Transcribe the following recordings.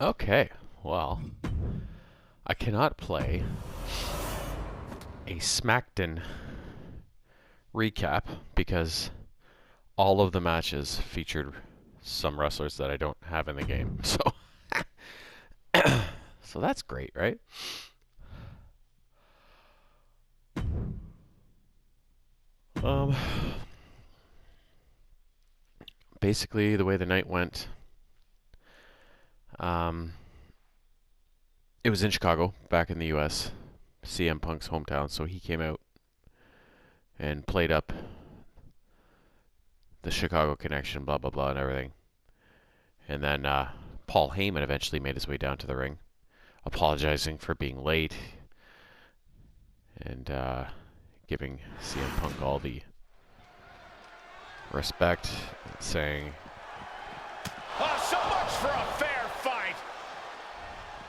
Okay, well, I cannot play a SmackDown recap because all of the matches featured some wrestlers that I don't have in the game. So, so that's great, right? Basically, the way the night went, it was in Chicago, back in the U.S., CM Punk's hometown, so he came out and played up the Chicago connection, blah, blah, blah, and everything. And then Paul Heyman eventually made his way down to the ring, apologizing for being late and giving CM Punk all the respect, saying, "Oh, so much for a fair fight."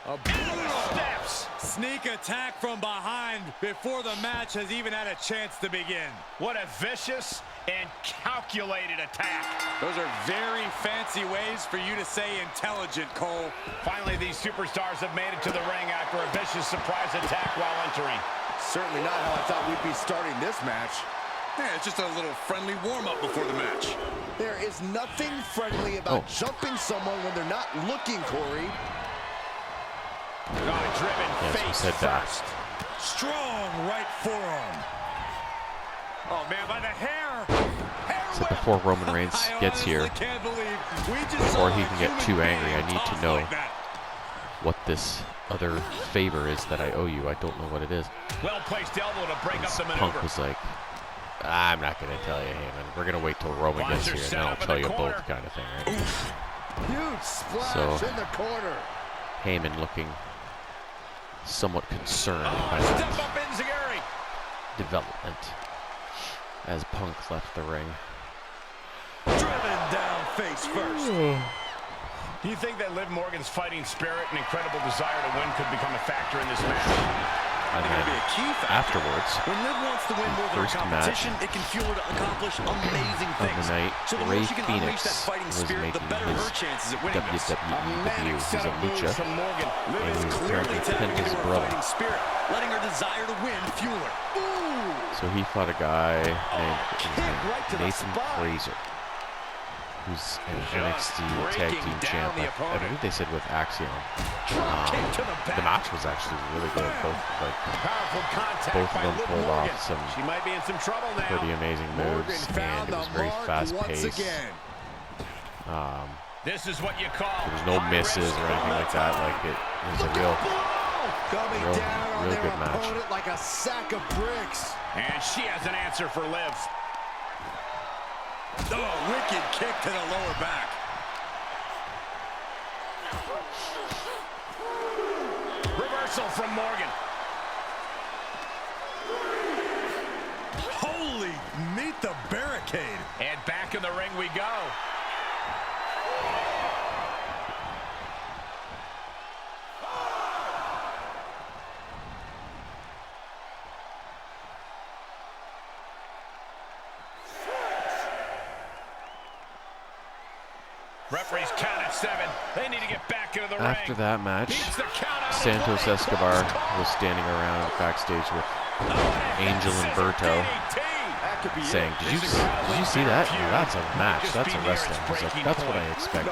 A brutal steps. Sneak attack from behind before the match has even had a chance to begin. What a vicious and calculated attack. Those are very fancy ways for you to say intelligent, Cole. Finally, these superstars have made it to the ring after a vicious surprise attack while entering. Certainly not how I thought we'd be starting this match. Yeah, it's just a little friendly warm-up before the match. There is nothing friendly about jumping someone when they're not looking, Corey. Driven face first. Strong right forearm. Oh, man, by the hair. so before Roman Reigns gets here, before he can get too angry, I need to know what this other favor is that I owe you. I don't know what it is. Well-placed elbow to break up the maneuver. Punk was like, I'm not going to tell you, Heyman. We're going to wait till Roman gets here, and then I'll tell you both, kind of thing, right? Huge splash So, in the corner. Heyman looking somewhat concerned by Step that up Enziguri. development as Punk left the ring. Driven down face first. Do you think that Liv Morgan's fighting spirit and incredible desire to win could become a factor in this match? And then afterwards, When Liv wants to win more than first competition, match it can fuel her to accomplish amazing of things. the night, So the Ray more she can unleash that Phoenix fighting was spirit, the making better his her chances at winning this. WWE debut. He's a lucha, from Morgan. and Liv is he clearly apparently tapping pinned into his her brother. fighting spirit, letting her desire to win fuel her. Ooh! So he fought a guy named right to the Nathan spine. Fraser, who's an NXT Tag Team champ. I believe they said with Axiom. The match was actually really good. Powerful contact Both of by them Liv pulled Morgan. off some She might be in some trouble now. pretty amazing moves, and it was very fast-paced. This is what you call. There was no misses or anything like that. Like it was a real good match. Opponent like a sack of bricks. And she has an answer for Liv. Oh, wicked kick to the lower back. Reversal from Morgan. Holy, meet the barricade. And back in the ring we go. Referee's count at 7. They need to get back into the ring. After that match, Needs the count out of the Santos way. Escobar was standing around backstage with Angel and Berto, saying, "Did you see that? That's a match. That's a wrestling." He's like, "That's what I expect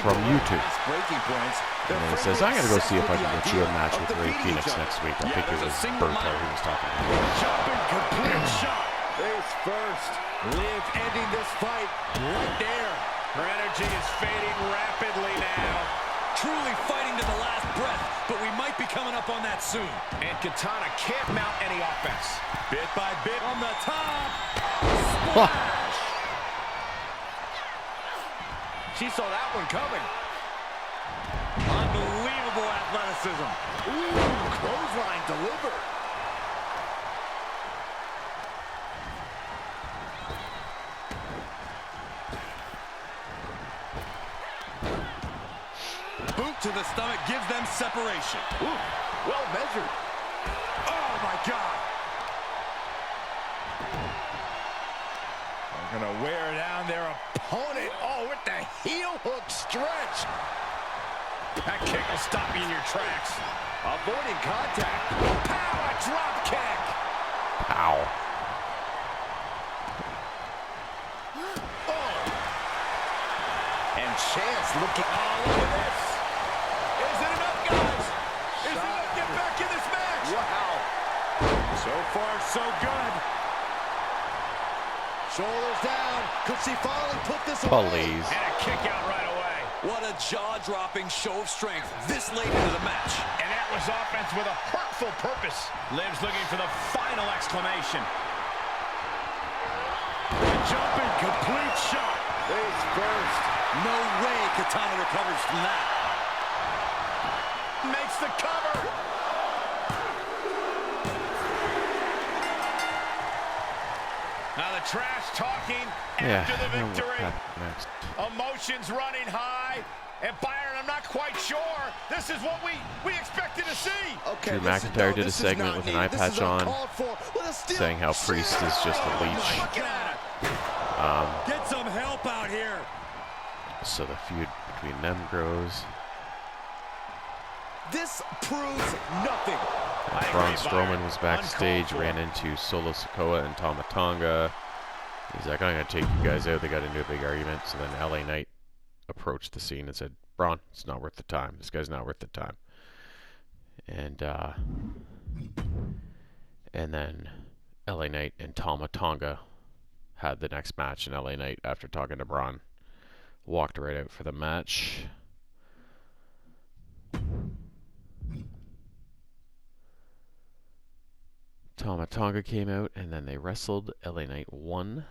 from you two." And then he says, "I'm gonna go see if I can get you a match with Ray Phoenix next week." I think it was Berto who was talking about. Jumping complete shot. Face first. Liv ending this fight right there. Her energy is fading rapidly now. Truly fighting to the last breath, but we might be coming up on that soon. And Katana can't mount any offense. Bit by bit on the top. Splash. She saw that one coming. Unbelievable athleticism. Ooh, clothesline delivered. Boot to the stomach gives them separation. Ooh, well measured. Oh, my God. They're going to wear down their opponent. Oh, with the heel hook stretch. That kick will stop you in your tracks. Avoiding contact. Pow, a drop kick. Ow. And Chance looking all over this. Is it enough, guys? Is it enough to get back in this match? Wow. So far, so good. Shoulders down. Could she finally put this away? Please. And a kick out right away. What a jaw-dropping show of strength this late into the match. And that was offense with a hurtful purpose. Liv's looking for the final exclamation. Jumping complete shot. Face first. No way Katana recovers from that. Makes the cover. Now the trash talking after the victory. Next. Emotions running high. And Byron, I'm not quite sure. This is what we expected to see. Okay, Drew listen, McIntyre no, did a this is segment not with an needed. eye This patch is on, uncalled for. With a steel saying how Priest is just a leech. Look at it. Get some help out here. So the feud between them grows. This proves nothing. And Braun Strowman was backstage, ran into Solo Sikoa and Tama Tonga. He's like, I'm going to take you guys out. They got into a big argument. So then LA Knight approached the scene and said, Braun, it's not worth the time. This guy's not worth the time. And then LA Knight and Tama Tonga had the next match. And LA Knight, after talking to Braun, walked right out for the match. Tama Tonga came out, and then they wrestled. LA Knight won.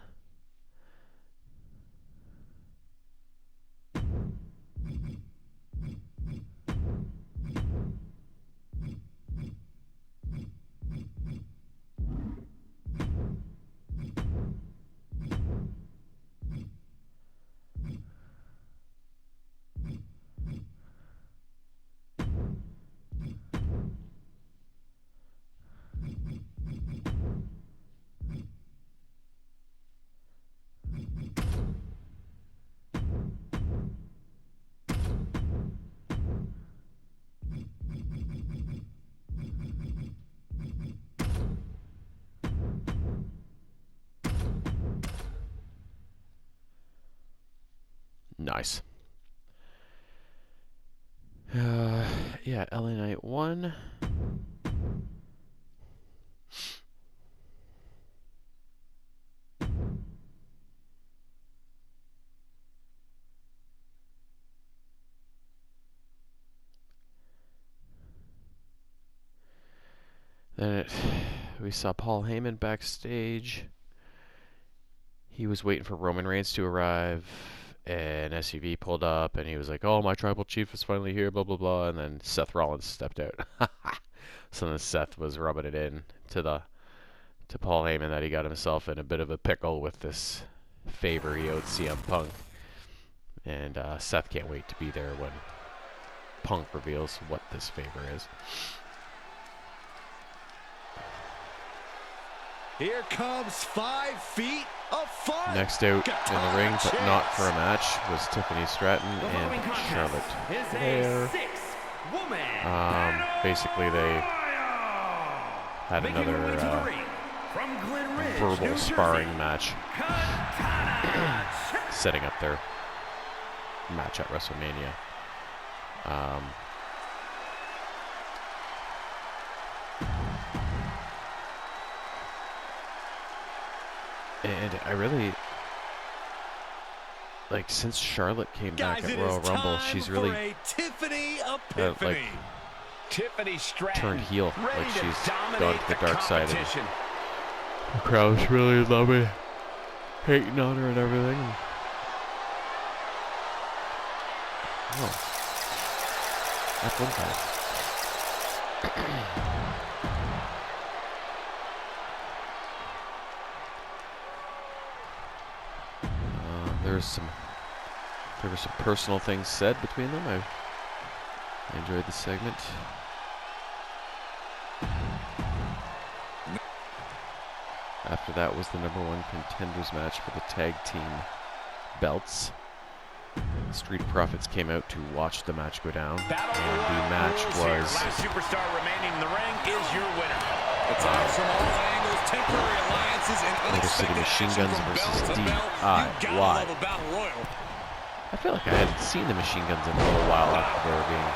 Nice. Yeah, LA Knight won. Then we saw Paul Heyman backstage. He was waiting for Roman Reigns to arrive. And SUV pulled up, and he was like, oh, my tribal chief is finally here, blah, blah, blah. And then Seth Rollins stepped out. So then Seth was rubbing it in to Paul Heyman that he got himself in a bit of a pickle with this favor he owed CM Punk. And Seth can't wait to be there when Punk reveals what this favor is. Here comes 5 feet of fun. Next out in the ring, but not for a match, was Tiffany Stratton and Charlotte Flair. Basically, they had another verbal sparring match, setting up their match at WrestleMania. And I really, like, since Charlotte came back at Royal Rumble, she's really Tiffany epiphany. Tiffany Stratton turned heel. Like, she's gone to the dark side. And competition. the crowd's really loving, hating on her and everything. Oh. F1 There were some personal things said between them. I enjoyed the segment. After that was the #1 contenders match for the tag team belts. Street Profits came out to watch the match go down, Battle and the Royal match rules here. was Last superstar remaining in the ring is your winner. Attacks from all angles, temporary alliances, and Motor City unexpected Machine action Guns from versus bell to bell. You gotta DIY. love a battle royal. I feel like I hadn't seen the Machine Guns in a little while after they were being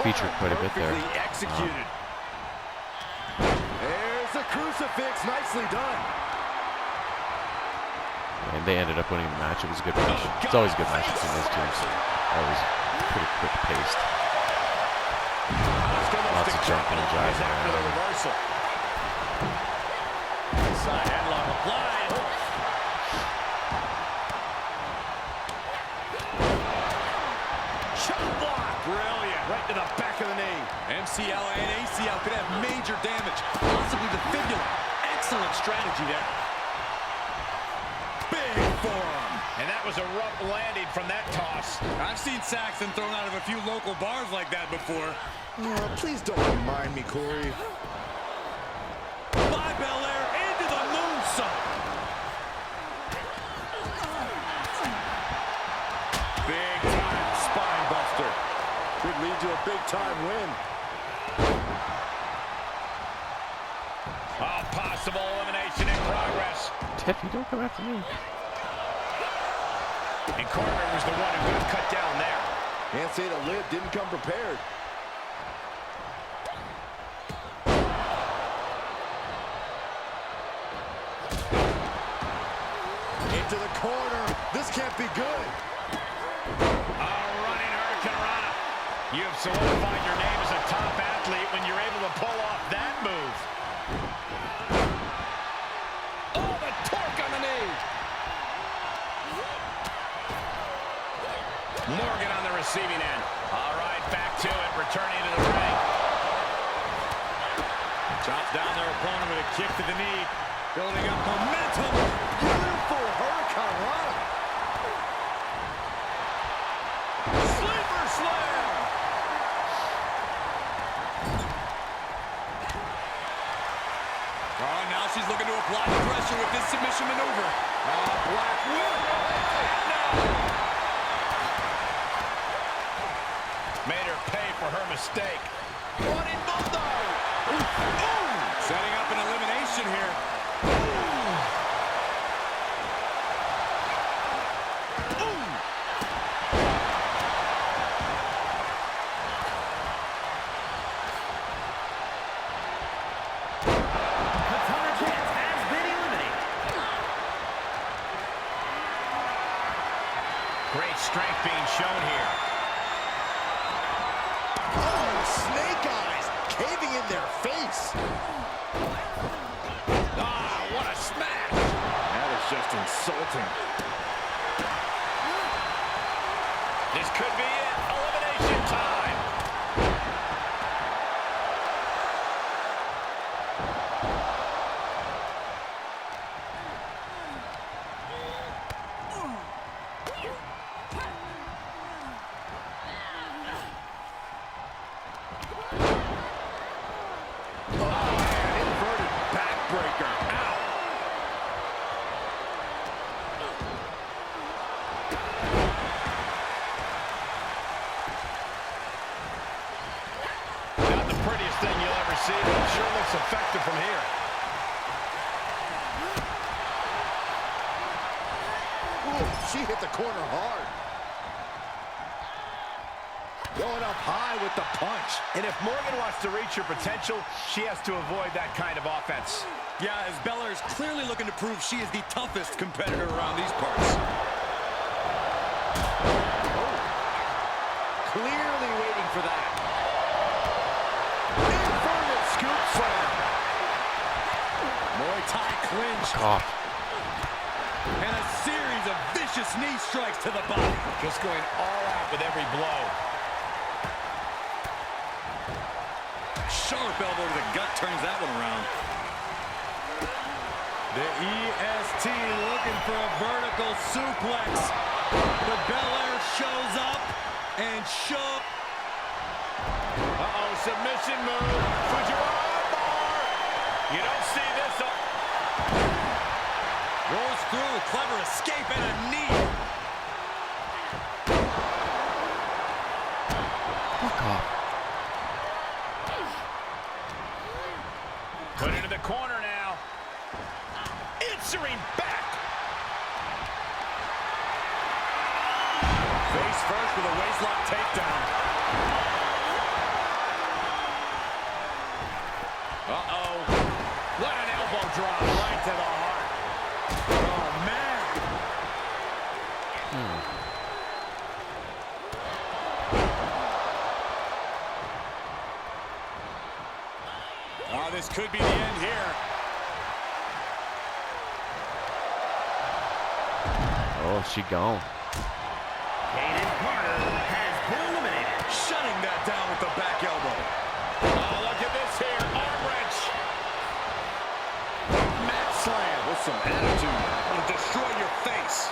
featured quite a bit there. Executed. There's a crucifix, nicely done. And they ended up winning the match. It was a good match. It's always a good match between those teams. Always pretty quick paced. Lots of jumping and jiving around. Side headlock applied. Chop block. Brilliant. Right to the back of the knee. MCL and ACL could have major damage, possibly the fibula. Excellent strategy there. Big forearm. And that was a rough landing from that toss. I've seen Saxton thrown out of a few local bars like that before. Oh, please don't remind me, Corey. By Belair into the moonsault. Big time spine buster. Could lead to a big time win. Oh, possible elimination in progress. Tiffy, don't come after me. And Carter was the one who got cut down there. Can't say the lid didn't come prepared. Into the corner. This can't be good. Running Hurricanrana. You have solidified your name as a top athlete when you're able to pull off that move. Oh, the torque on the knee. Morgan on the receiving end. All right, back to it, returning to the ring. Chops down their opponent with a kick to the knee. Building up momentum. Beautiful Hurricanrana. Sleeper slam. Oh, now she's looking to apply the pressure with this submission maneuver. Black Widow. Made her pay for her mistake. Running bulldog. Setting up an elimination here. Great strength being shown here. Oh, snake eyes caving in their face. Ah, what a smash. That is just insulting. This could be it. Elimination time. Inverted backbreaker. Ow. Not the prettiest thing you'll ever see, but it sure looks effective from here. Ooh, she hit the corner hard. Going up high with the punch. And if Morgan wants to reach her potential, she has to avoid that kind of offense. Yeah, as Belair is clearly looking to prove she is the toughest competitor around these parts. Clearly waiting for that. Inverted scoop slam. Muay Thai clinch. Off. And a series of vicious knee strikes to the body. Just going all out with every blow. Sharp elbow to the gut turns that one around. The EST looking for a vertical suplex. But Belair shows up and Uh-oh, submission move. Fujiwara bar. You don't see this. rolls through. Clever escape and a knee. Fuck off. Put into the corner now. Answering back. Face first with a waistlock takedown. Uh-oh. What an elbow drop right to the heart. Oh, man. Oh, this could be the end here. Oh, she gone. Shutting that down with the back elbow. Oh, look at this here. Arm wrench. Mat slam with some attitude. It'll destroy your face.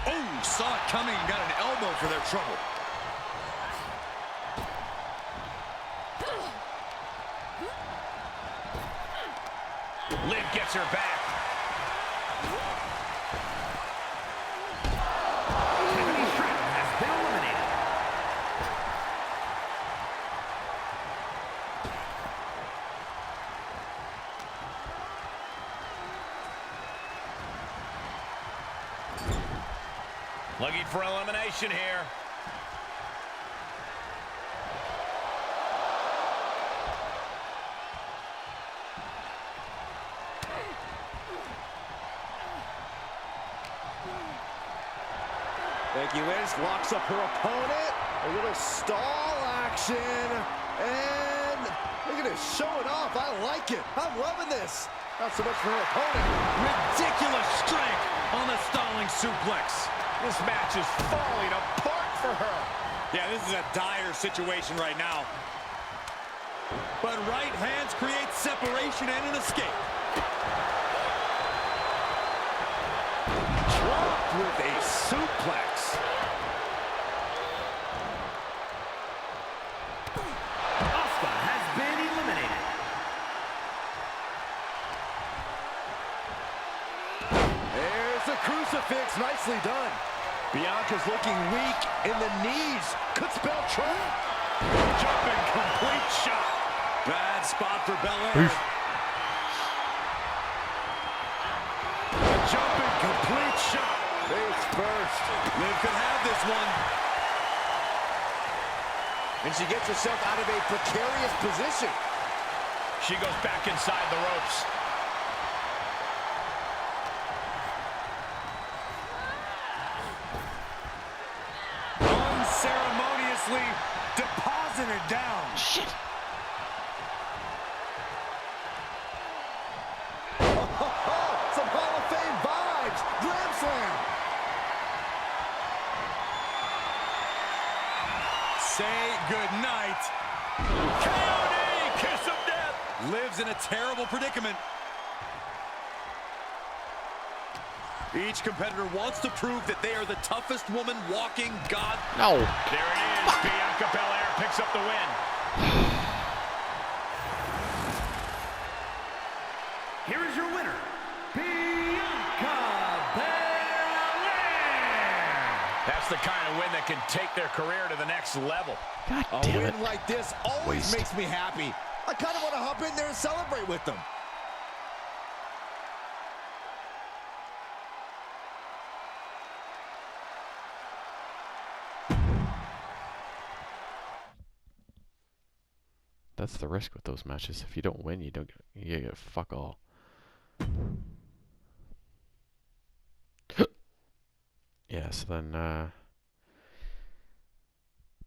Oh, saw it coming and got an elbow for their trouble. Liv gets her back. Looking for elimination here. Becky Lynch locks up her opponent. A little stall action. And look at it, showing off. I like it. I'm loving this. Not so much for her opponent. Ridiculous strength on the stalling suplex. This match is falling apart for her. Yeah, this is a dire situation right now. But right hands create separation and an escape. Dropped with a suplex. Asuka has been eliminated. There's the crucifix. Nicely done. Bianca's looking weak in the knees. Could spell trouble. Jumping complete shot. Bad spot for Belair. A jumping complete shot. Face first. Liv could have this one. And she gets herself out of a precarious position. She goes back inside the ropes. Unceremoniously deposited down. Shit. Some Hall of Fame vibes. Glam slam. Say goodnight. KOD, kiss of death. Liv's in a terrible predicament. Each competitor wants to prove that they are the toughest woman walking. God. No. There it is. Bianca Belair picks up the win. Here is your winner, Bianca Belair. That's the kind of win that can take their career to the next level. God A damn win it. like this always Waste. makes me happy. I kind of want to hop in there and celebrate with them. That's the risk with those matches. If you don't win, you get fuck all. Yeah, so then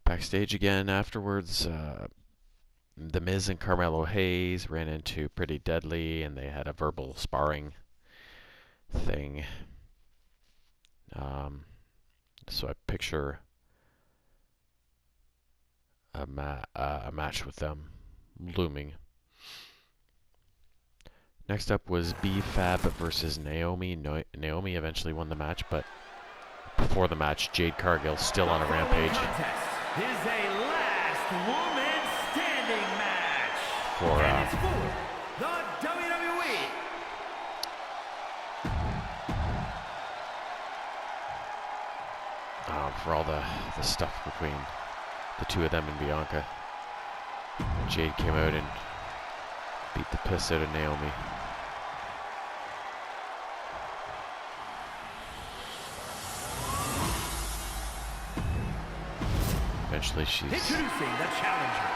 backstage again afterwards, The Miz and Carmelo Hayes ran into Pretty Deadly, and they had a verbal sparring thing. So I picture a match with them looming. Next up was B-Fab versus Naomi. Naomi eventually won the match, but before the match, Jade Cargill still on a rampage. Contest is a last woman standing match. For, and it's for the WWE for all the stuff between the two of them and Bianca. Jade came out and beat the piss out of Naomi. Eventually she's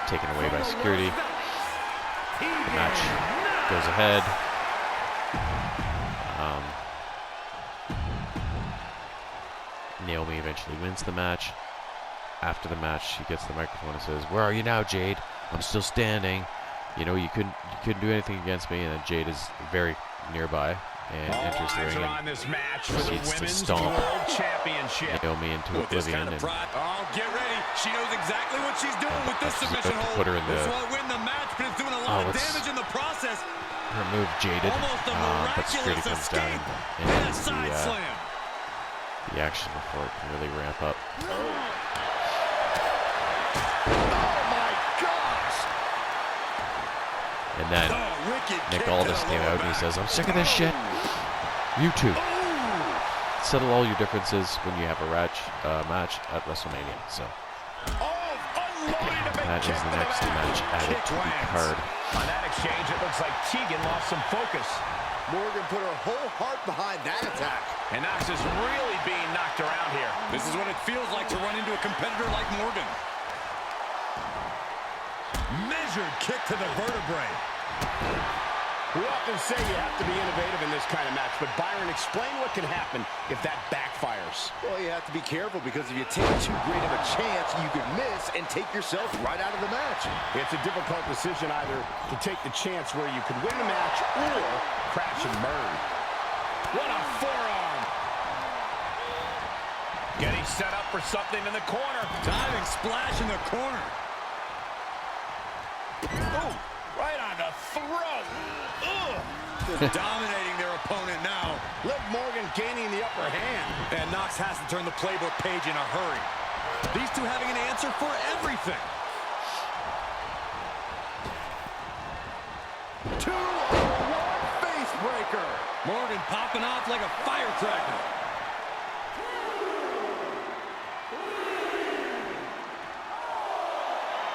taken away by security. The match goes ahead. Naomi eventually wins the match. After the match, she gets the microphone and says, "Where are you now, Jade? I'm still standing. You know, you couldn't do anything against me." And then Jade is very nearby and enters the ring and proceeds to stomp Naomi into oblivion. And oh, get ready. She knows exactly what she's doing with this submission hold. Put her in the, this won't win the match, but it's doing a lot of damage in the process. Remove Jaded, but security comes down and ends the action before it can really ramp up. And then Nick Aldis came out and he says, "I'm sick of this shit. You two, settle all your differences when you have a match at WrestleMania." So that is the next match added to the card. On that exchange, it looks like Tegan lost some focus. Morgan put her whole heart behind that attack. And Knox is really being knocked around here. This is what it feels like to run into a competitor like Morgan. Measured kick to the vertebrae. We often say you have to be innovative in this kind of match, but Byron, explain what can happen if that backfires. Well, you have to be careful because if you take too great of a chance, you could miss and take yourself right out of the match. It's a difficult decision either to take the chance where you could win the match or crash and burn. What a forearm! Getting set up for something in the corner. Diving splash in the corner. Ooh, right on the throat. Just dominating their opponent now. Liv Morgan gaining the upper hand. And Knox has to turn the playbook page in a hurry. These two having an answer for everything. 2-on-1 face breaker. Morgan popping off like a firecracker.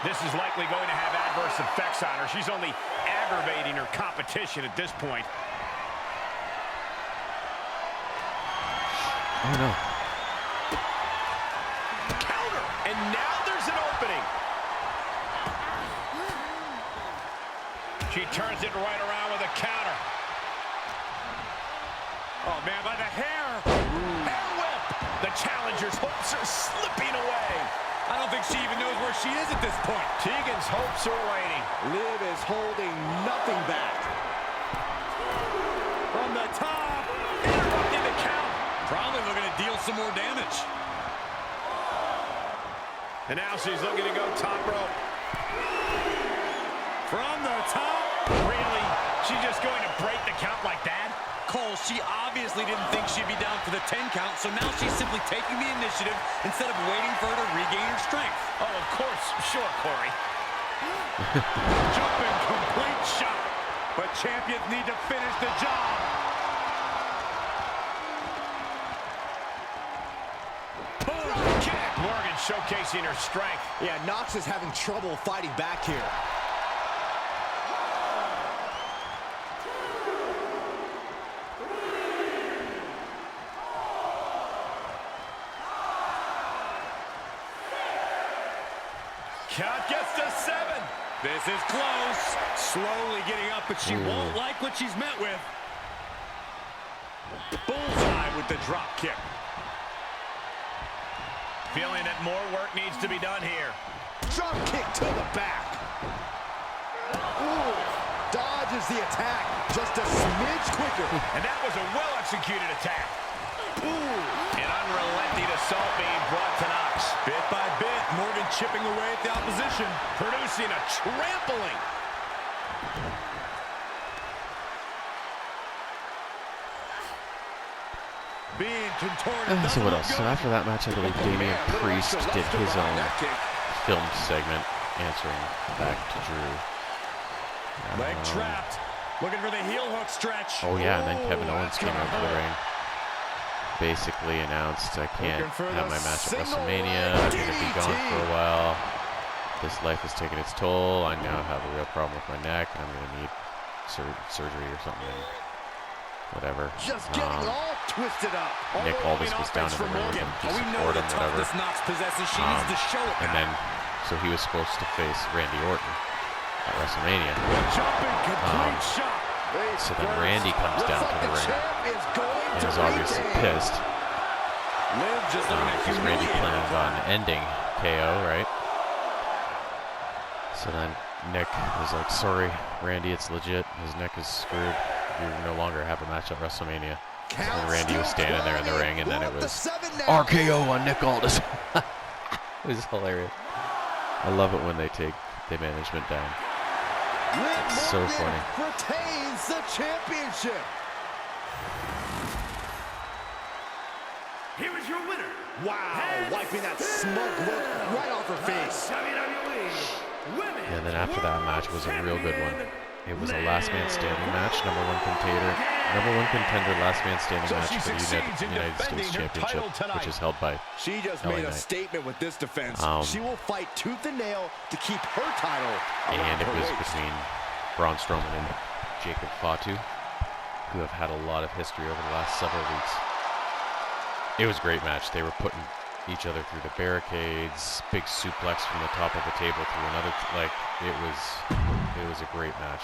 This is likely going to have adverse effects on her. She's only aggravating her competition at this point. Oh no. Counter! And now there's an opening. She turns it right around with a counter. Oh man, by the hair. Hair whip. The challenger's hopes are slipping away. I don't think she even knows where she is at this point. Tegan's hopes are waning. Liv is holding nothing back. From the top. Interrupting the count. Probably looking to deal some more damage. And now she's looking to go top rope. From the top. Really? She's just going to break the count like that? Cole, she obviously didn't think she'd be down for the 10 count, so now she's simply taking the initiative instead of waiting for her to regain her strength. Oh, of course. Sure, Corey. Jumping complete shot. But champions need to finish the job. Drop kick. Morgan showcasing her strength. Yeah, Knox is having trouble fighting back here. Count gets to 7. This is close. Slowly getting up, but she won't like what she's met with. Bullseye with the drop kick. Feeling that more work needs to be done here. Drop kick to the back. Ooh, dodges the attack just a smidge quicker. And that was a well-executed attack. Ooh, an unrelenting assault being brought to Knox. Bit by bit, Morgan chipping away at the opposition. Producing a trampling. Being contorted. So what else? So after that match, I believe Damian Priest did his own film segment answering back to Drew. Leg trapped. Looking for the heel hook stretch. Oh yeah, and then Kevin Owens came out to the ring. basically announced I can't have my match at WrestleMania. I'm going to be gone for a while. This life has taken its toll. I now have a real problem with my neck. I'm going to need surgery or something. Whatever. Just getting all twisted up. Nick Aldis was down in the ring with him to support him, whatever. And then, so he was supposed to face Randy Orton at WrestleMania. So then Randy comes down to the ring and is obviously pissed because Randy planned on ending KO, right? So then Nick was like, sorry, Randy, it's legit. His neck is screwed. You no longer have a match at WrestleMania. And Randy was standing there in the ring, and then it was RKO on Nick Aldis. It was hilarious. I love it when they take the management down. It's so funny. Retains the championship. Here is your winner. Wow, wiping that smug look right off her face. WWE Women's And then after that match was a real good one. It was a last man standing match, number one contender last man standing match for the United States Championship, which is held by She just LA made a Knight. statement with this defense. She will fight tooth and nail to keep her title And around it her was waist. between Braun Strowman and Jacob Fatu, who have had a lot of history over the last several weeks. It was a great match. They were putting each other through the barricades, big suplex from the top of the table through another, it was a great match.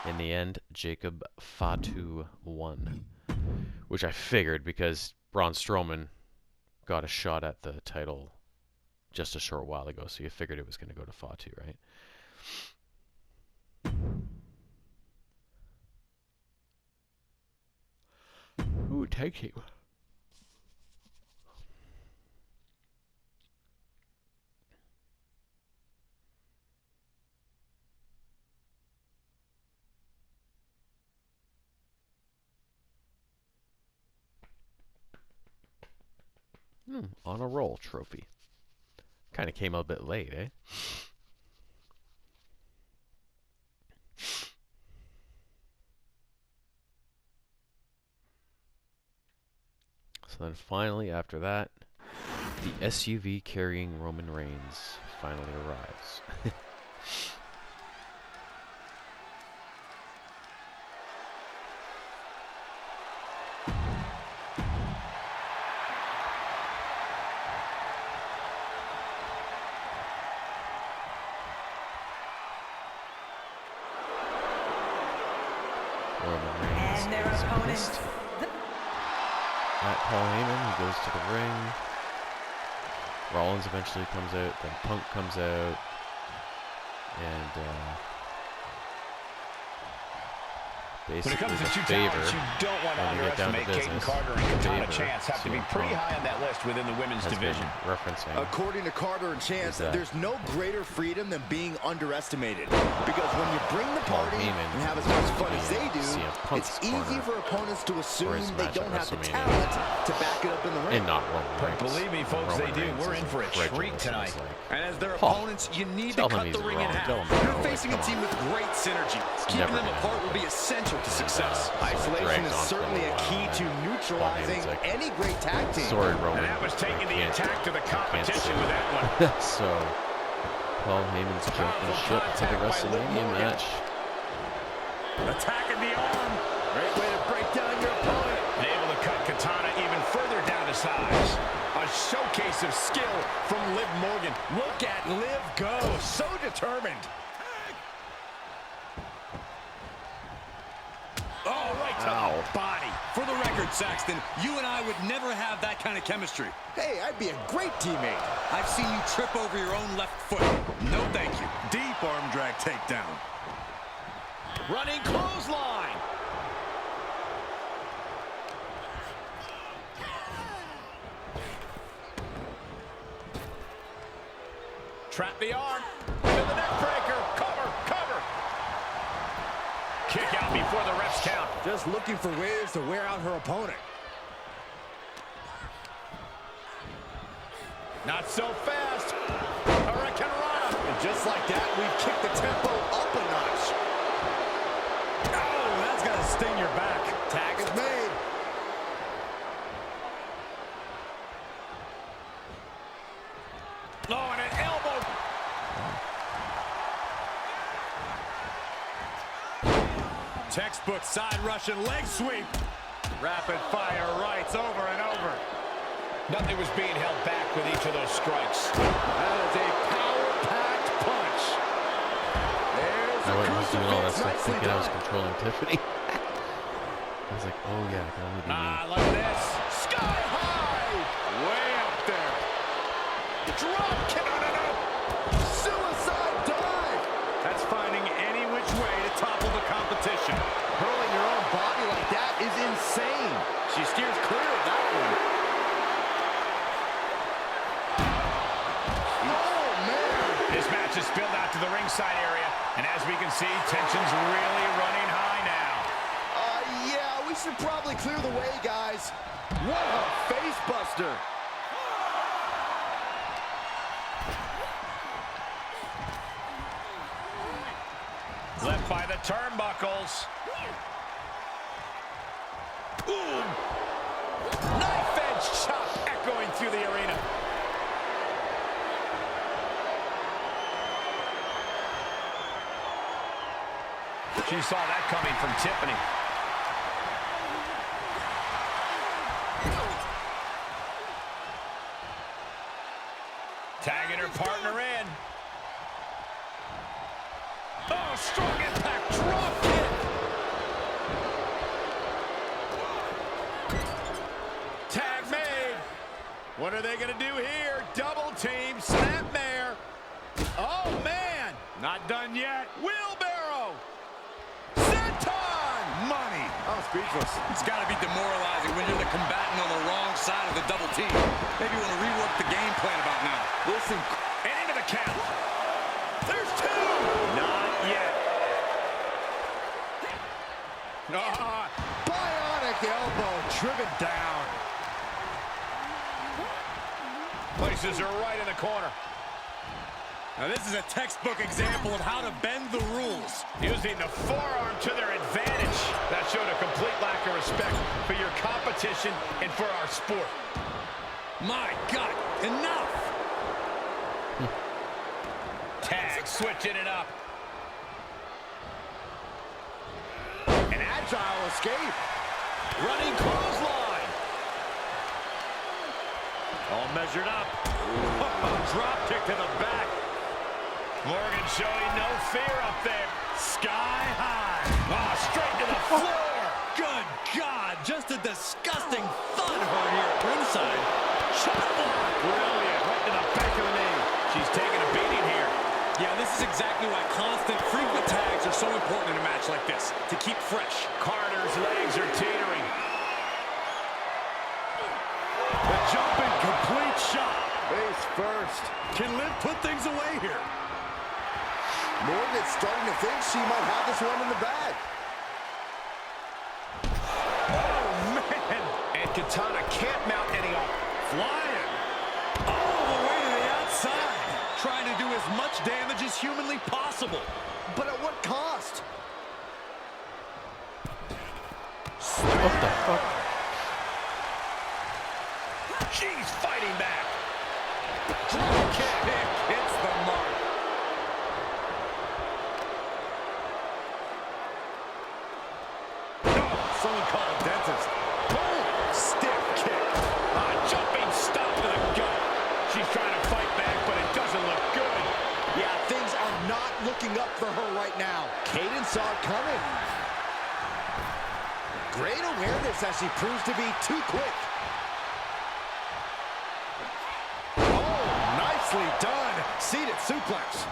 In the end, Jacob Fatu won, which I figured because Braun Strowman got a shot at the title just a short while ago, so you figured it was going to go to Fatu, right? Ooh, thank you. On a roll trophy. Kind of came a bit late, eh? So then finally, after that, the SUV carrying Roman Reigns finally arrives. Roman Reigns is pissed at Paul Heyman. He goes to the ring. Rollins eventually comes out. Then Punk comes out. And basically When it comes to the two favor, talents, you don't want to when we get down to underestimate Kate and business, Carter and Katana favor Chance have to be CM pretty Punk high on that list within the women's has division. been referencing. According to Carter and Chance, that there's no greater freedom than being underestimated. Because when you bring the Paul party Heyman and have as much fun is as they do, CM Punk's it's easy corner for opponents to assume his they match at don't have the WrestleMania. talent to back it up in the ring. And not Roman Reigns. Believe me, folks, Roman they do. Reigns We're is in for a treat incredulous. tonight. It's like, And as their Paul, opponents, you need tell to him cut the he's ring in wrong. half. Tell him You're no, like, facing a come team on. with great synergy. Keeping never them gonna apart happen. will be essential to success. Isolation is drags on for a certainly a while, key and to then neutralizing Paul Heyman's like, any great tag team. sorry, Roman. And that was taking the I can't- attack to the I can't competition say with that one. that. So, Paul Heyman's jumping ship to the WrestleMania match. Attacking the arm. Great way to break down your opponent. And able to cut Katana even further down to size. A showcase of skill from Liv Morgan. Look at Liv go. So determined. Oh, right to the body. For the record, Saxton, you and I would never have that kind of chemistry. Hey, I'd be a great teammate. I've seen you trip over your own left foot. No, thank you. Deep arm drag takedown. Running clothesline. Trap the arm. To the neck breaker. Cover, cover. Kick out before the ref's count. Just looking for ways to wear out her opponent. Not so fast. Hurricane Rana. And just like that, we've kicked the tempo up a notch. Oh, that's going to sting your back. Tag is made. Textbook side Russian leg sweep. Rapid fire rights over and over. Nothing was being held back with each of those strikes. That is a power-packed punch. There's I was doing all that stuff nicely thinking I was done. controlling Tiffany. I was like, oh yeah, it can only be me. Look at this. Sky high. Way up there. Drop kick. No. Suicide dive. That's finding any which way to topple the competition. Hurling your own body like that is insane. She steers clear of that one. Oh, man. This match is spilled out to the ringside area, and as we can see, tension's really running high now. Yeah, we should probably clear the way, guys. What a face buster. Left by the turnbuckles. Boom! Knife edge chop echoing through the arena. She saw that coming from Tiffany. Tagging her partner in. Oh, strong impact drop kick. Tag made. What are they going to do here? Double team, snapmare. Oh, man. Not done yet. Wheelbarrow. Senton. Money. I'm speechless. It's got to be demoralizing when you're the combatant on the wrong side of the double team. Maybe you want to rework the game plan about now. Listen. And into the count. There's two. Not yet. Bionic elbow driven down. Places her right in the corner. Now this is a textbook example of how to bend the rules. Using the forearm to their advantage. That showed a complete lack of respect for your competition and for our sport. My God, enough! Tag, switching it up. An agile escape. Running clothesline. All measured up. Drop kick to the back. Morgan showing no fear up there. Sky high. Straight to the floor. Good God, just a disgusting thud hurt here at ringside. Shot block. Brilliant. Right to the back of the knee. She's taking a beating here. Yeah, this is exactly why constant, frequent tags are so important in a match like this, to keep fresh. Carter's legs are teetering. The jumping complete shot. Face first. Can Liv put things away here? Morgan's starting to think she might have this one in the bag. Oh, man. And Katana can't mount any off. Flying. All the way to the outside. Trying to do as much damage as humanly possible. But at what cost? What the fuck? She's fighting back. Drop kick. Hits the mark. Someone call a dentist. Boom! Stiff kick. Jumping stop to the gut. She's trying to fight back, but it doesn't look good. Yeah, things are not looking up for her right now. Kaden saw it coming. Great awareness as she proves to be too quick. Oh, nicely done. Seated suplex.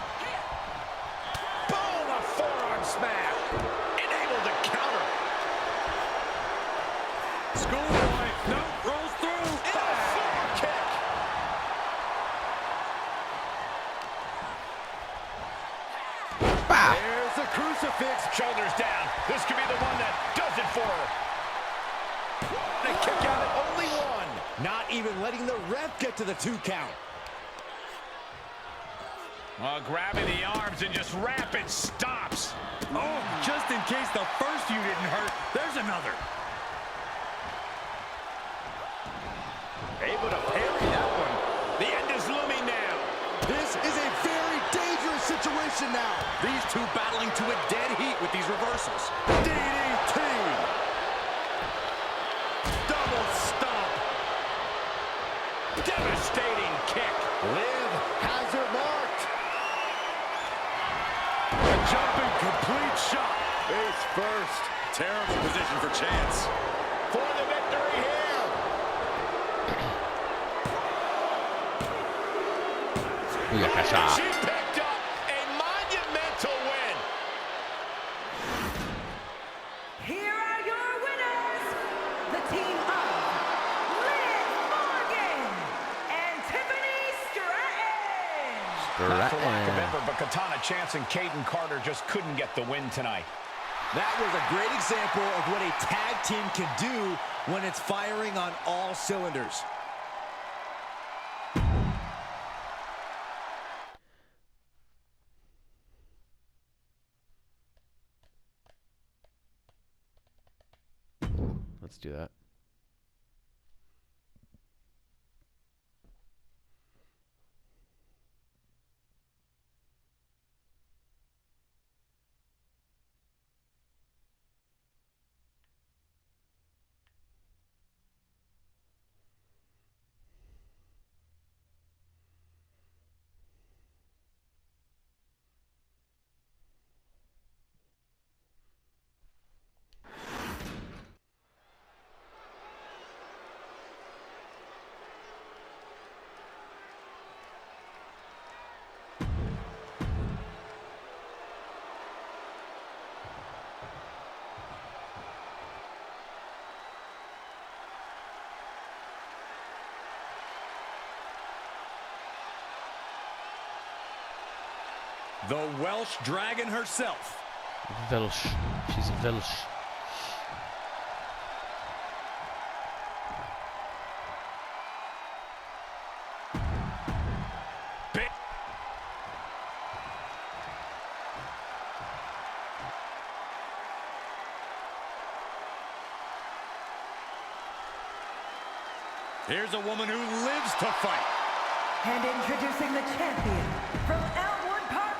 Boom! A forearm smash. Enabled to counter. Schoolboy. No, rolls through. And a floor kick. There's a crucifix. Shoulders down. This could be the one that does it for her. They kick out at only one. Not even letting the ref get to the 2 count. Grabbing the arms and just rapid stops. Oh, just in case the first few didn't hurt, there's another. Able to parry that one. The end is looming now. This is a very dangerous situation action now. These two battling to a dead heat with these reversals. DDT. Double stomp. Devastating kick. Liv has her marked. A jumping complete shot. Face first. Terrible position for Chance. For the victory here. Booyakasha. She picked up a monumental win. Here are your winners, the team of Liv Morgan and Tiffany Stratton. Not for lack of effort, but Katana Chance and Kaden Carter just couldn't get the win tonight. That was a great example of what a tag team can do when it's firing on all cylinders. Let's do that. The Welsh Dragon herself. Welsh. She's Welsh. Here's a woman who lives to fight. And introducing the champion from Elmwood Park,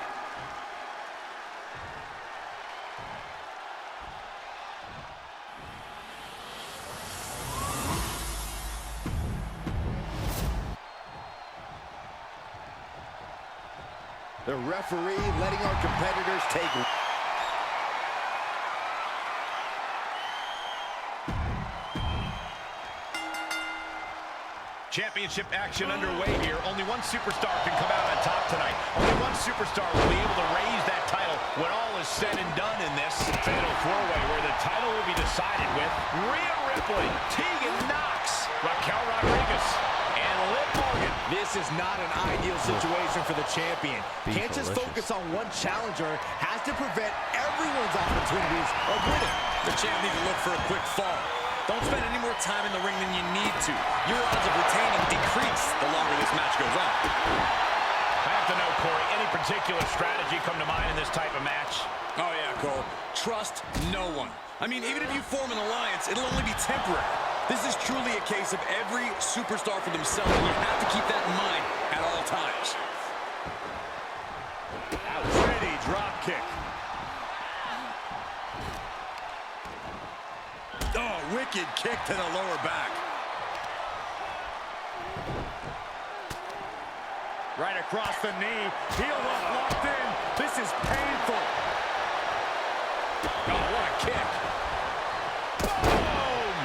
The referee letting our competitors take... Championship action underway here. Only one superstar can come out on top tonight. Only one superstar will be able to raise that title when all is said and done in this fatal four-way, where the title will be decided with Rhea Ripley, Tegan Knox, Raquel Rodriguez, and Liv Morgan. This is not an ideal situation for the champion. Can't just focus on one challenger. Has to prevent everyone's opportunities of winning. The champ needs to look for a quick fall. Don't spend any more time in the ring than you need to. Your odds of retaining decrease the longer this match goes on. I have to know, Corey, any particular strategy come to mind in this type of match? Oh, yeah, Cole. Trust no one. I mean, even if you form an alliance, it'll only be temporary. This is truly a case of every superstar for themselves, and you have to keep that in mind at all times. Ready drop kick. Oh, wicked kick to the lower back. Right across the knee. Heel hook locked in. This is painful. Oh, what a kick. Boom!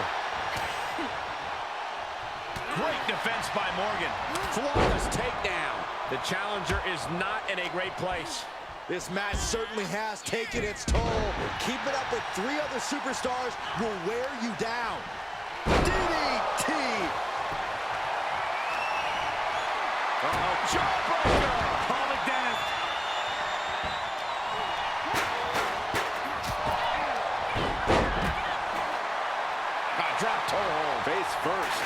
Great defense by Morgan. Flawless takedown. The challenger is not in a great place. This match certainly has taken its toll. Keeping up with three other superstars will wear you down. DDT! Jawbreaker! Call it Dennis. Drop toe hold. Face first.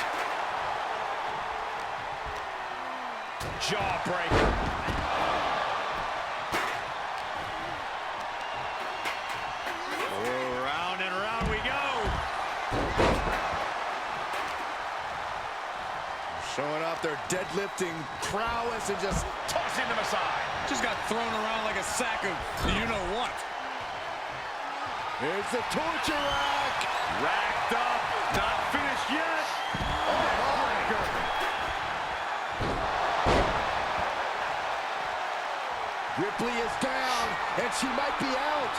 Jawbreaker. Round and round we go. Showing off their deadlifting prowess and just Tossing them aside. Just got thrown around like a sack of you-know-what. here's the torture rack. Racked up, not finished yet. Ripley is down, and she might be out.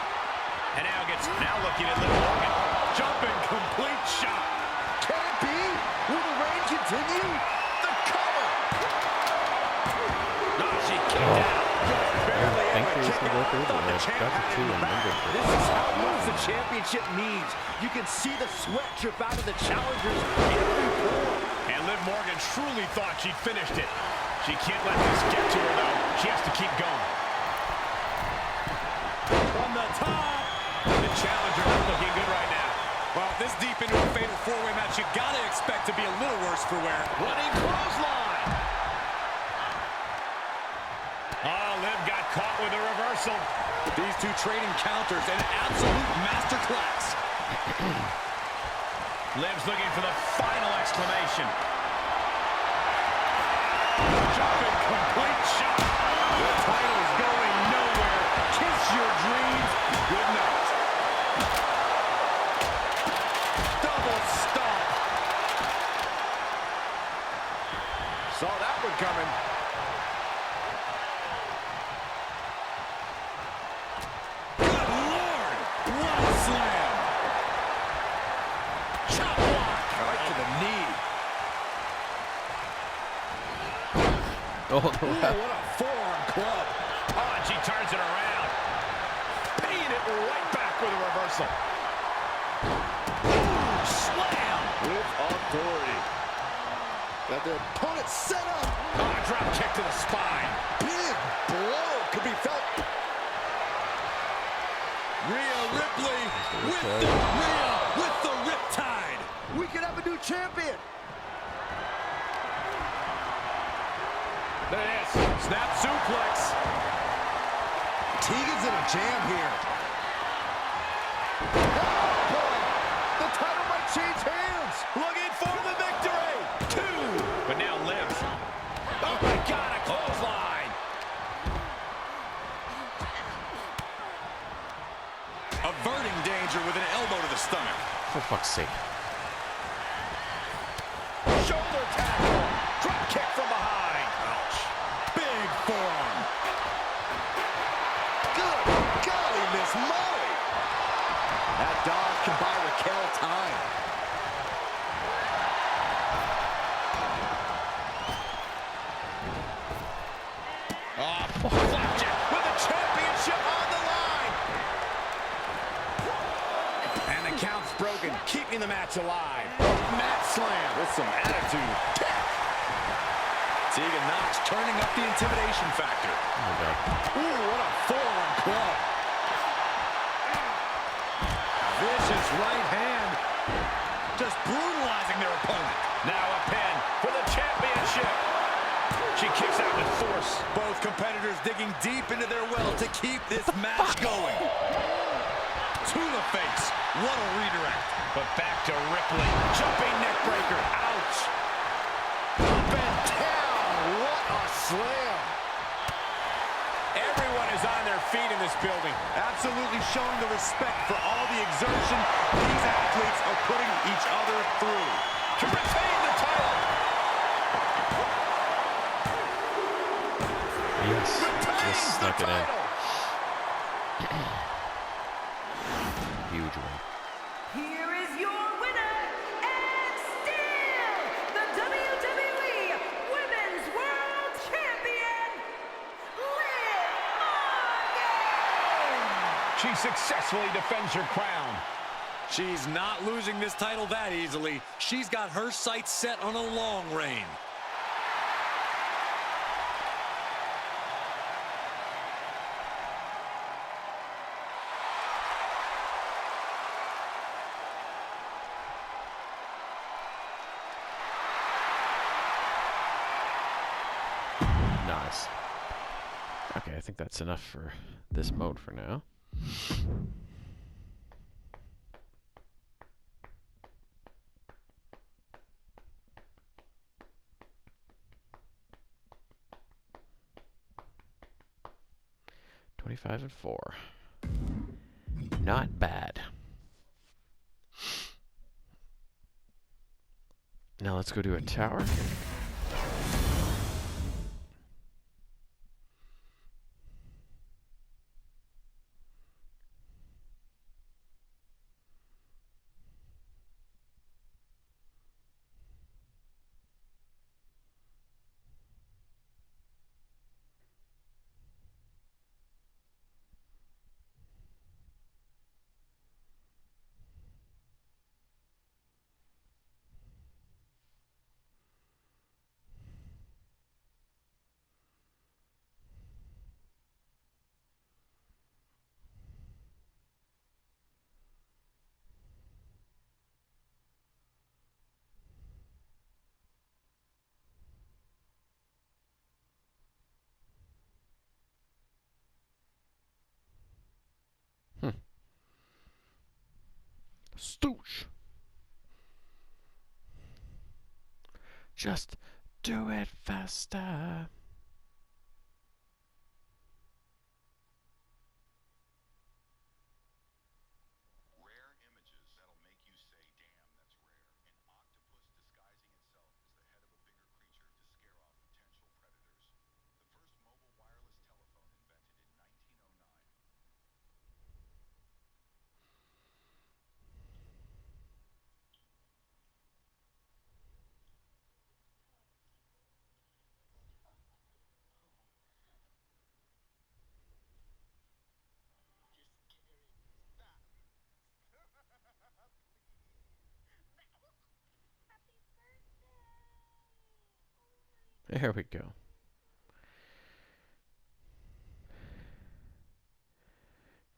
And now looking at Liv Morgan. Jumping complete shot. Can it be? Will the reign continue? The cover. No, she kicked out. Thankfully, it's going to go through, but it's got the 2 and number This is how much the championship means. You can see the sweat drip out of the challengers every pore. And Liv Morgan truly thought she'd finished it. She can't let this get to her, though. She has to keep going. From the top. The challenger not looking good right now. Well, this deep into a fatal 4-way match, you gotta expect to be a little worse for wear. Running clothesline. Oh, Liv got caught with a reversal. These two trading counters, an absolute masterclass. Liv's looking for the final exclamation. Jumping complete shot. The title's going nowhere. Kiss your dreams. Good night. Double stomp. Saw that one coming. Good Lord! What a slam! Chop block. Right to the knee. Oh, the Ooh, left. what a forearm club. Oh, and she turns it around. Paying it right back with a reversal. Ooh, slam. With authority. Got the opponent set up. Oh, drop kick to the spine. Big blow could be felt. Rhea Ripley with the riptide. We could have a new champion. There it is. Snap suplex. Tegan's in a jam here. Oh, boy. The title might change hands. Looking for the victory. 2. But now Liv. Oh, my God, a clothesline. Averting danger with an elbow to the stomach. For fuck's sake. Shoulder tackle. Drop kick from behind. Ouch. Big forearm. Good golly, Miss Molly. That dog can buy Raquel time. Oh, flapjack with the championship on the line. And the count's broken, keeping the match alive. Mat slam with some attitude. Tegan Knox turning up the intimidation factor. Oh, my God. Ooh, what a forearm club. Vicious right hand. Just brutalizing their opponent. Now a pin for the championship. She kicks out with force. Both competitors digging deep into their well to keep this match going. To the face. What a redirect. But back to Ripley. Jumping neck breaker. Ouch. Up and down. What a slam. Everyone is on their feet in this building. Absolutely showing the respect for all the exertion these athletes are putting each other through. To retain the title. Yes. Just snuck it in. Huge one. Here is your winner, and still the WWE Women's World Champion, Liv Morgan! She successfully defends her crown. She's not losing this title that easily. She's got her sights set on a long reign. Nice. Okay, I think that's enough for this mode for now. 25-4. Not bad. Now let's go to a tower. Stoosh. Just do it faster. Rare images that'll make you say, damn, that's rare. An octopus disguising itself as the head of a bigger creature to scare off potential predators. The first mobile wireless telephone invented in 1909. There we go.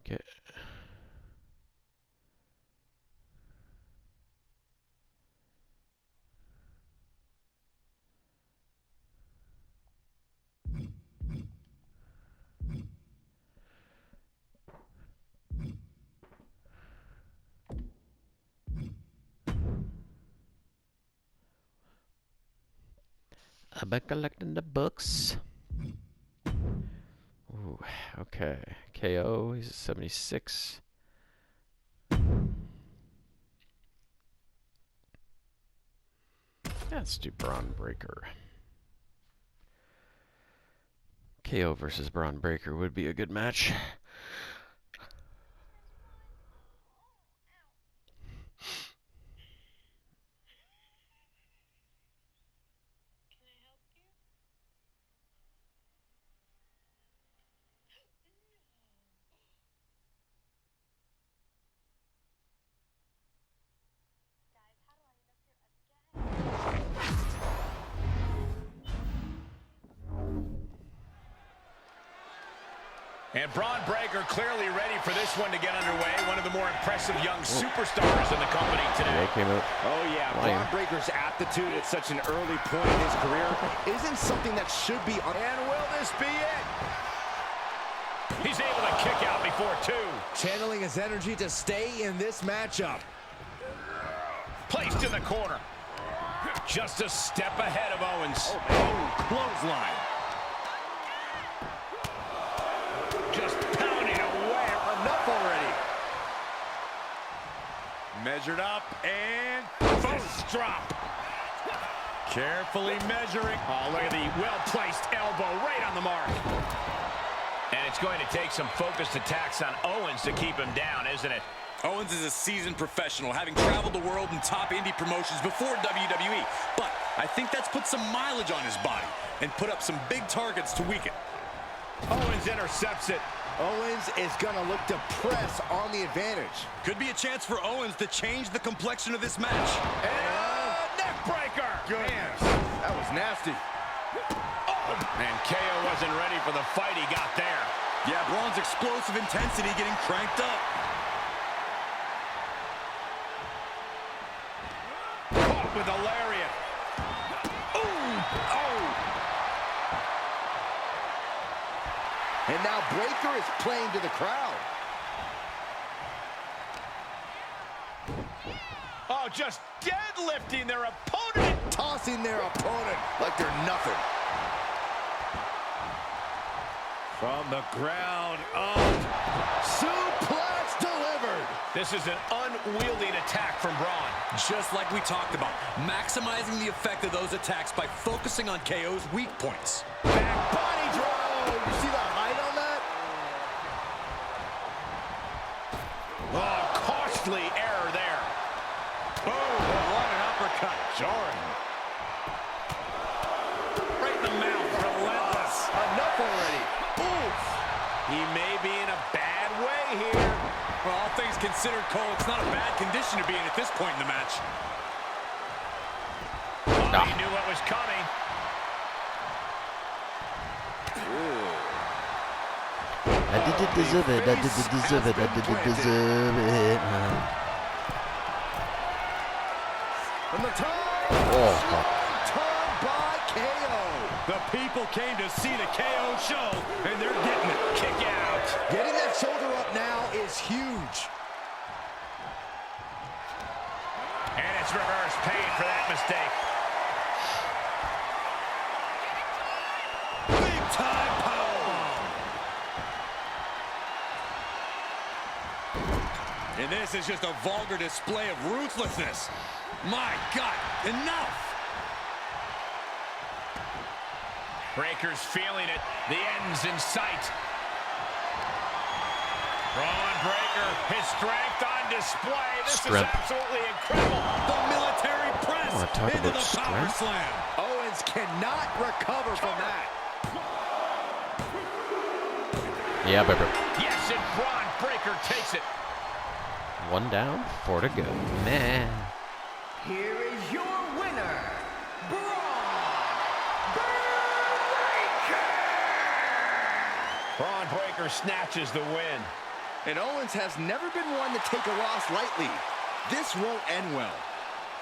Get. I've been collecting the books. Ooh, okay. KO, he's at 76. Let's do Braun Breaker. KO versus Braun Breaker would be a good match. And Braun Breaker clearly ready for this one to get underway. One of the more impressive young superstars in the company today. They came out. Oh, yeah. Braun Breaker's aptitude at such an early point in his career isn't something that should be on. And will this be it? He's able to kick out before two. Channeling his energy to stay in this matchup. Placed in the corner. Just a step ahead of Owens. Oh, clothesline. Just pounding away. Enough already. Measured up and boom, drop. Carefully measuring. Oh, look at the well-placed elbow right on the mark. And it's going to take some focused attacks on Owens to keep him down, isn't it? Owens is a seasoned professional, having traveled the world in top indie promotions before WWE. But I think that's put some mileage on his body and put up some big targets to weaken. Owens intercepts it. Owens is going to look to press on the advantage. Could be a chance for Owens to change the complexion of this match. And neck breaker. Goodness, that was nasty. Oh, and KO wasn't ready for the fight he got there. Yeah, Braun's explosive intensity getting cranked up. Caught with a lariat. Ooh, oh. And now Breaker is playing to the crowd. Oh, just deadlifting their opponent. Tossing their opponent like they're nothing. From the ground up. Suplex delivered. This is an unwieldy attack from Braun. Just like we talked about, maximizing the effect of those attacks by focusing on KO's weak points. Back body drop. You see the height on that? Oh, costly error there. Oh, what an uppercut. Jordan. Right in the mouth. Relentless. Enough already. Oof. He may be in a bad way here. For all things considered, Cole, it's not a bad condition to be in at this point in the match. Oh, he knew what was coming. I didn't deserve it. I didn't deserve it. I didn't deserve it. From the top. Oh, God. Turned by KO. The people came to see the KO show, and they're getting it. Kick out. Getting that shoulder up now is huge. And it's reverse pain for that mistake. Big time powerbomb. And this is just a vulgar display of ruthlessness. My God, enough. Breaker's feeling it. The end's in sight. Braun Breaker, his strength on display. This is absolutely incredible. The military press into the power strength? slam. Owens cannot recover from that. Yeah, baby. Yes, and Braun Breaker takes it. One down, 4 to go. Man. Here is your winner, Braun Breaker snatches the win. And Owens has never been one to take a loss lightly. This won't end well.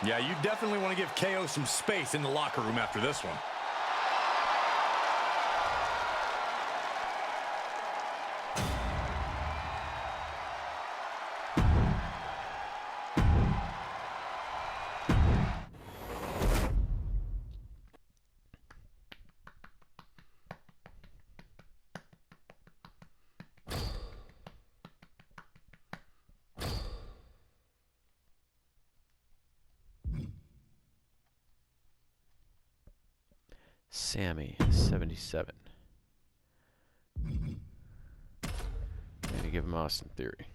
Yeah, you definitely want to give KO some space in the locker room after this one. Sammy, 77. Gonna give him Austin Theory.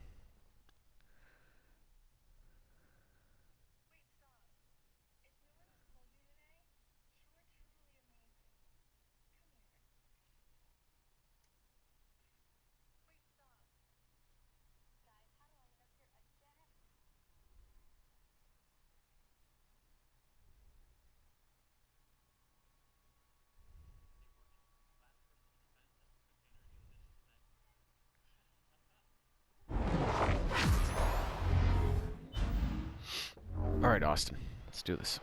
All right, Austin, let's do this.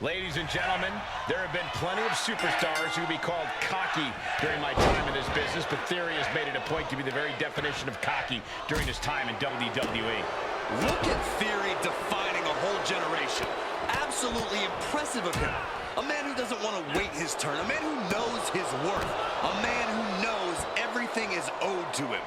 Ladies and gentlemen, there have been plenty of superstars who would be called cocky during my time in this business, but Theory has made it a point to be the very definition of cocky during his time in WWE. Look at Theory defining a whole generation. Absolutely impressive of him. A man who doesn't want to wait his turn. A man who knows his worth. A man who knows everything is owed to him.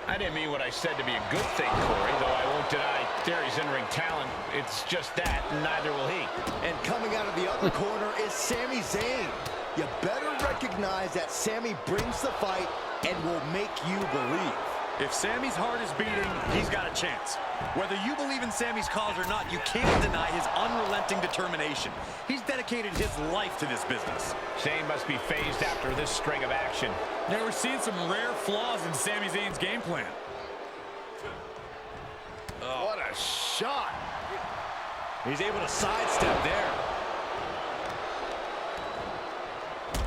I didn't mean what I said to be a good thing, Corey, though I won't deny Theory's in-ring talent. It's just that, and neither will he. And coming out of the other corner is Sami Zayn. You better recognize that Sami brings the fight and will make you believe. If Sami's heart is beating, he's got a chance. Whether you believe in Sami's cause or not, you can't deny his unrelenting determination. He's dedicated his life to this business. Zayn must be phased after this string of action. Yeah, we're seeing some rare flaws in Sami Zayn's game plan. Oh, what a shot. He's able to sidestep there.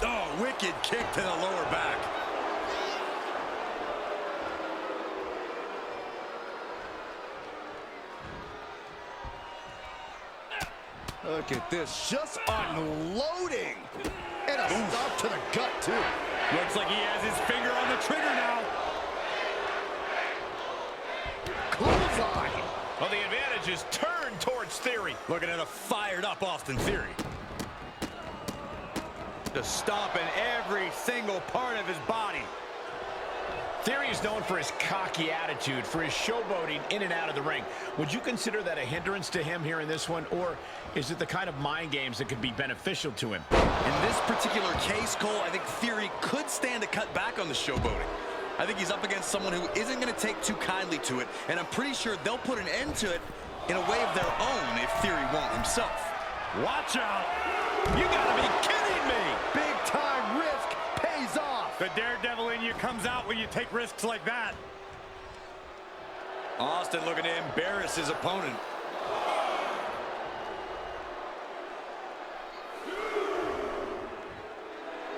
Oh, wicked kick to the lower back. Look at this, just unloading. And a stop to the gut, too. Looks like he has his finger on the trigger now. Clothesline. Well, the advantage is turned towards Theory. Looking at a fired-up Austin Theory. to stomp in every single part of his body. Theory is known for his cocky attitude, for his showboating in and out of the ring. Would you consider that a hindrance to him here in this one, or is it the kind of mind games that could be beneficial to him? In this particular case, Cole, I think Theory could stand to cut back on the showboating. I think he's up against someone who isn't going to take too kindly to it, and I'm pretty sure they'll put an end to it in a way of their own if Theory won't himself. Watch out! You gotta be kidding me! Big time risk pays off. The daredevil in you comes out when you take risks like that. Austin looking to embarrass his opponent.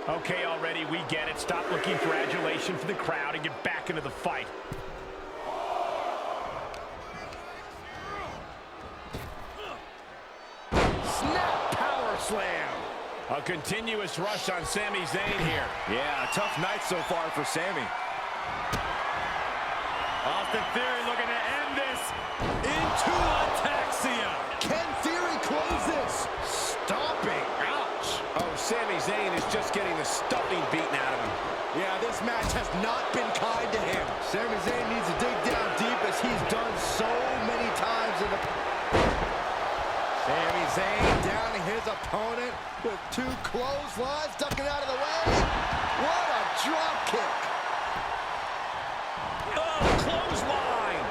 Okay, already, we get it. Stop looking for adulation from the crowd and get back into the fight. Snap power slam. A continuous rush on Sami Zayn here. Yeah, a tough night so far for Sami. Austin Theory looking to end this into ataxia. Can Theory close this? Stomping. Ouch. Oh, Sami Zayn is just getting the stuffing beaten out of him. Yeah, this match has not been kind to him. Sami Zayn needs to dig down deep as he's done so many times in the... Sami Zayn downing his opponent with 2 clotheslines, ducking out of the way. What a drop kick. Oh, clothesline.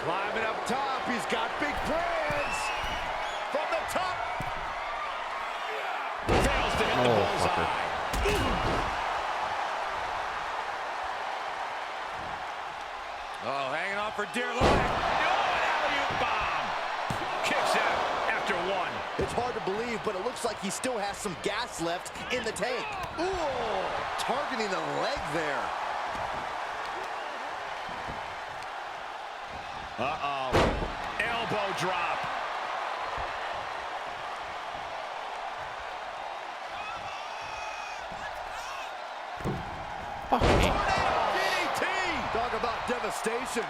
Climbing up top, he's got big plans. From the top. Fails to hit the bullseye. Oh, hanging on for dear life. Oh, an alley-oop bomb. Kicks out after 1. It's hard to believe, but it looks like he still has some gas left in the tank. Ooh, targeting the leg there. Uh-oh. Elbow drop. DDT! Talk about devastation.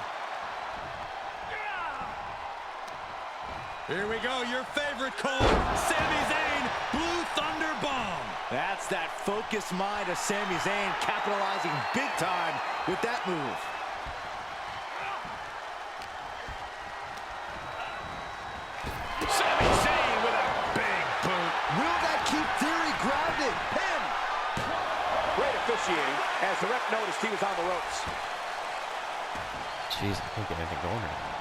Here we go, your favorite, Cole. Sami Zayn, Blue Thunder Bomb. That's that focused mind of Sami Zayn capitalizing big time with that move. Sami Zayn with a big boot. Will that keep Theory grounded? Pin! Great officiating as the ref noticed he was on the ropes. Jeez, I can't get anything going right now.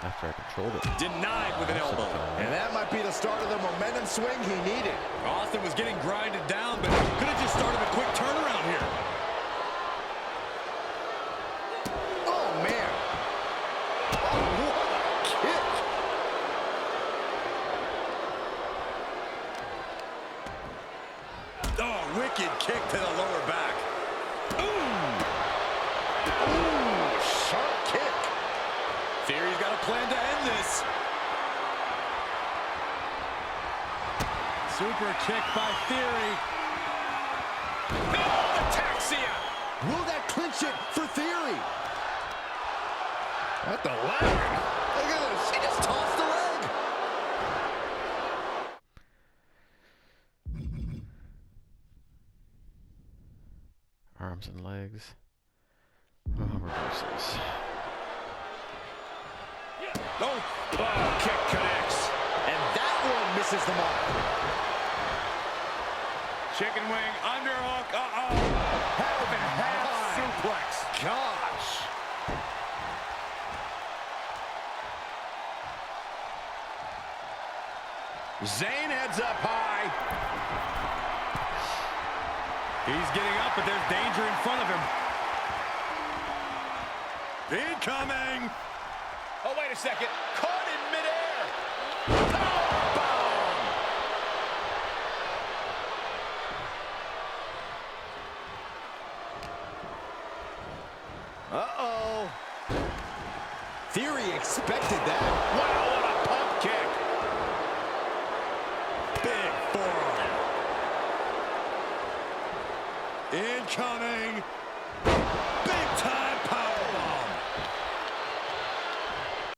After I controlled it. Denied with an elbow. And that might be the start of the momentum swing he needed. Austin was getting grinded down, but could have just started a quick turnaround here. Oh, man. Oh, what a kick. Oh, wicked kick to the lower back. Ooh, sharp kick. Theory's got a plan to end this. Super kick by Theory. Oh, ataxia. Will that clinch it for Theory? At the leg. Look at this. He just tossed the leg. Arms and legs. Oh, reversals. Oh, kick connects. And that one misses the mark. Chicken wing, underhook. Uh-oh. Half and half Suplex. Gosh. Zayn heads up high. He's getting up, but there's danger in front of him. Incoming. Oh, wait a second. Caught in midair. Powerbomb. Uh-oh. Theory expected that. Wow, what a pump kick. Big forearm. Incoming.